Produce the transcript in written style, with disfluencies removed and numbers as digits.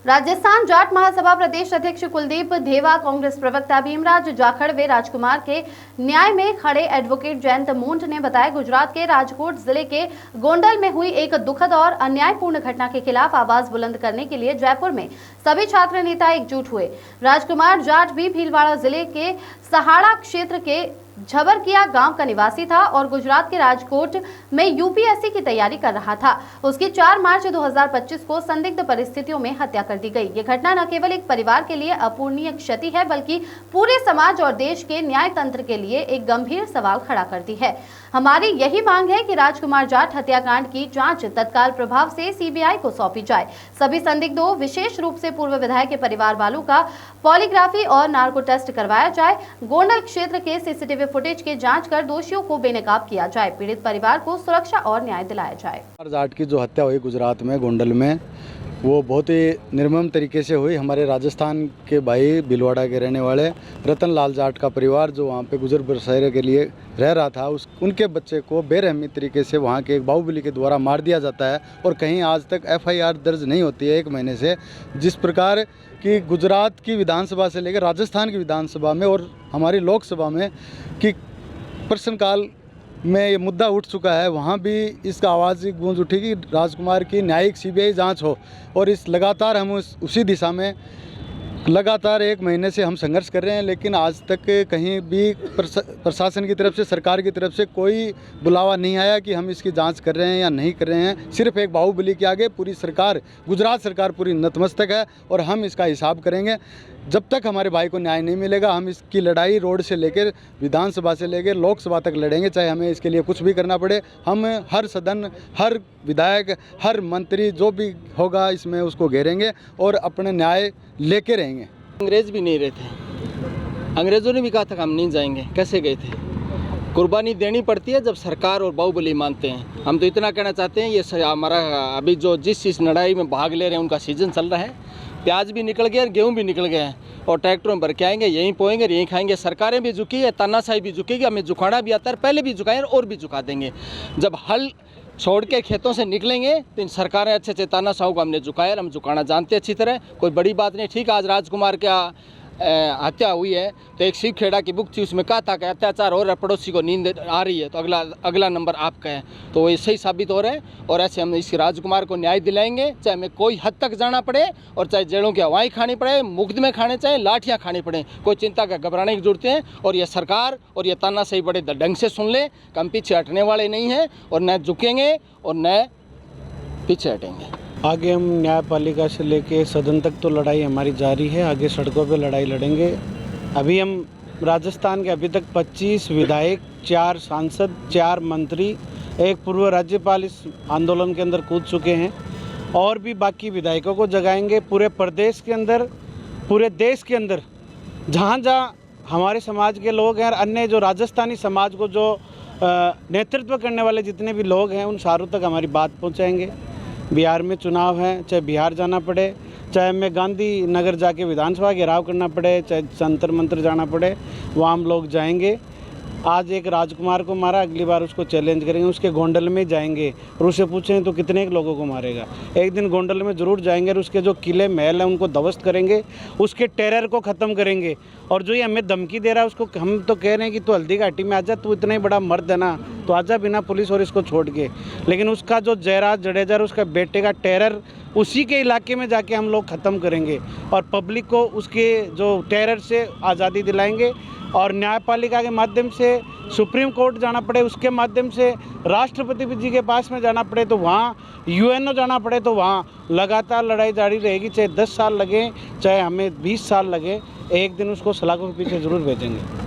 राजस्थान जाट महासभा प्रदेश अध्यक्ष कुलदीप धेवा, कांग्रेस प्रवक्ता भीमराज जाखड़ व राजकुमार के न्याय में खड़े एडवोकेट जयंत मूंठ ने बताया, गुजरात के राजकोट जिले के गोंडल में हुई एक दुखद और अन्यायपूर्ण घटना के खिलाफ आवाज बुलंद करने के लिए जयपुर में सभी छात्र नेता एकजुट हुए। राजकुमार जाट भी भीलवाड़ा जिले के सहाड़ा क्षेत्र के झबरकिया गांव का निवासी था और गुजरात के राजकोट में यूपीएससी की तैयारी कर रहा था। उसकी 4 मार्च 2025 को संदिग्ध परिस्थितियों में हत्या कर दी गई। ये घटना न केवल एक परिवार के लिए अपूरणीय क्षति है, बल्कि पूरे समाज और देश के न्याय तंत्र के लिए एक गंभीर सवाल खड़ा करती है। हमारी यही मांग है कि राजकुमार जाट हत्याकांड की जांच तत्काल प्रभाव से सीबीआई को सौंपी जाए। सभी संदिग्धों, विशेष रूप से पूर्व विधायक के परिवार वालों का पॉलीग्राफी और नार्को टेस्ट करवाया जाए। गोंडल क्षेत्र के सीसीटीवी फुटेज की जांच कर दोषियों को बेनकाब किया जाए। पीड़ित परिवार को सुरक्षा और न्याय दिलाया जाए। जाट की जो हत्या हुई गुजरात में गोंडल में, वो बहुत ही निर्मम तरीके से हुई। हमारे राजस्थान के भाई भीलवाड़ा के रहने वाले रतन लाल जाट का परिवार जो वहाँ पे गुजर बसरे के लिए रह रहा था, उनके बच्चे को बेरहमी तरीके से वहाँ के एक बाहुबली के द्वारा मार दिया जाता है और कहीं आज तक एफआईआर दर्ज नहीं होती है 1 महीने से। जिस प्रकार कि गुजरात की विधानसभा से लेकर राजस्थान की विधानसभा में और हमारी लोकसभा में कि प्रश्नकाल में ये मुद्दा उठ चुका है, वहाँ भी इसका आवाज़ गूंज उठी कि राजकुमार की न्यायिक सीबीआई जांच हो। और इस लगातार हम उसी दिशा में लगातार 1 महीने से हम संघर्ष कर रहे हैं, लेकिन आज तक कहीं भी प्रशासन की तरफ से, सरकार की तरफ से कोई बुलावा नहीं आया कि हम इसकी जांच कर रहे हैं या नहीं कर रहे हैं। सिर्फ एक बाहुबली के आगे पूरी सरकार, गुजरात सरकार पूरी नतमस्तक है और हम इसका हिसाब करेंगे। जब तक हमारे भाई को न्याय नहीं मिलेगा, हम इसकी लड़ाई रोड से लेकर विधानसभा से लेकर लोकसभा तक लड़ेंगे, चाहे हमें इसके लिए कुछ भी करना पड़े। हम हर सदन, हर विधायक, हर मंत्री जो भी होगा इसमें उसको घेरेंगे और अपने न्याय लेके रहेंगे। अंग्रेज भी नहीं रहे थे, अंग्रेज़ों ने भी कहा था कि हम नहीं जाएंगे। कैसे गए थे? कुर्बानी देनी पड़ती है जब सरकार और बाहुबली मानते हैं। हम तो इतना कहना चाहते हैं, ये हमारा अभी जो जिस लड़ाई में भाग ले रहे हैं उनका सीजन चल रहा है। प्याज भी निकल गया और गेहूँ भी निकल गए हैं और ट्रैक्टरों में भर के आएंगे, यहीं पोएंगे, यहीं खाएंगे। सरकारें भी झुकी है, तानाशाही भी झुकेगी, हमें झुकाना भी आता है, पहले भी झुकाए और भी झुका देंगे। जब हल छोड़ के खेतों से निकलेंगे तो इन सरकारें अच्छे तानाशाहों को हमने झुकाया, हम झुकाना जानते अच्छी तरह, कोई बड़ी बात नहीं। ठीक है, आज राजकुमार का हत्या हुई है तो एक सिख खेड़ा की बुक थी, उसमें कहा था कि अत्याचार हो रहा है, पड़ोसी को नींद आ रही है तो अगला नंबर आपका है, तो वो सही साबित हो रहा है। और ऐसे हम इस राजकुमार को न्याय दिलाएंगे, चाहे हमें कोई हद तक जाना पड़े और चाहे जेलों की हवाएं खानी पड़े, मुकदमे खाने चाहे लाठियाँ खानी पड़े, कोई चिंता का घबराने की जरूरत है। और ये सरकार और ये तानाशाही बड़े ढंग से सुन ले कि हम पीछे हटने वाले नहीं हैं और न झुकेंगे और न पीछे हटेंगे। आगे हम न्यायपालिका से लेके सदन तक तो लड़ाई हमारी जारी है, आगे सड़कों पे लड़ाई लड़ेंगे। अभी हम राजस्थान के अभी तक 25 विधायक, 4 सांसद, 4 मंत्री, एक पूर्व राज्यपाल इस आंदोलन के अंदर कूद चुके हैं और भी बाकी विधायकों को जगाएंगे। पूरे प्रदेश के अंदर, पूरे देश के अंदर जहाँ जहाँ हमारे समाज के लोग हैं और अन्य जो राजस्थानी समाज को जो नेतृत्व करने वाले जितने भी लोग हैं, उन सारों तक हमारी बात पहुँचाएँगे। बिहार में चुनाव है, चाहे बिहार जाना पड़े, चाहे हमें गांधी नगर जाके विधानसभा घेराव करना पड़े, चाहे जंतर मंतर जाना पड़े, वहाँ हम लोग जाएंगे। आज एक राजकुमार को मारा, अगली बार उसको चैलेंज करेंगे, उसके गोंडल में जाएंगे और उससे पूछें तो कितने लोगों को मारेगा। एक दिन गोंडल में ज़रूर जाएंगे और उसके जो किले महल हैं उनको ध्वस्त करेंगे, उसके टेरर को ख़त्म करेंगे। और जो ये हमें धमकी दे रहा है उसको हम तो कह रहे हैं कि तू हल्दी घाटी में आजा, तू इतना ही बड़ा मर्द है ना, तो आजा बिना पुलिस और इसको छोड़ के। लेकिन उसका जो जयराज जडेजा, उसका बेटे का टेरर उसी के इलाके में जाके हम लोग ख़त्म करेंगे और पब्लिक को उसके जो टेरर से आज़ादी दिलाएंगे। और न्यायपालिका के माध्यम से सुप्रीम कोर्ट जाना पड़े, उसके माध्यम से राष्ट्रपति जी के पास में जाना पड़े तो वहाँ, यूएनओ जाना पड़े तो वहाँ लगातार लड़ाई जारी रहेगी। चाहे 10 साल लगे, चाहे हमें 20 साल लगे, एक दिन उसको सलाखों के पीछे ज़रूर भेजेंगे।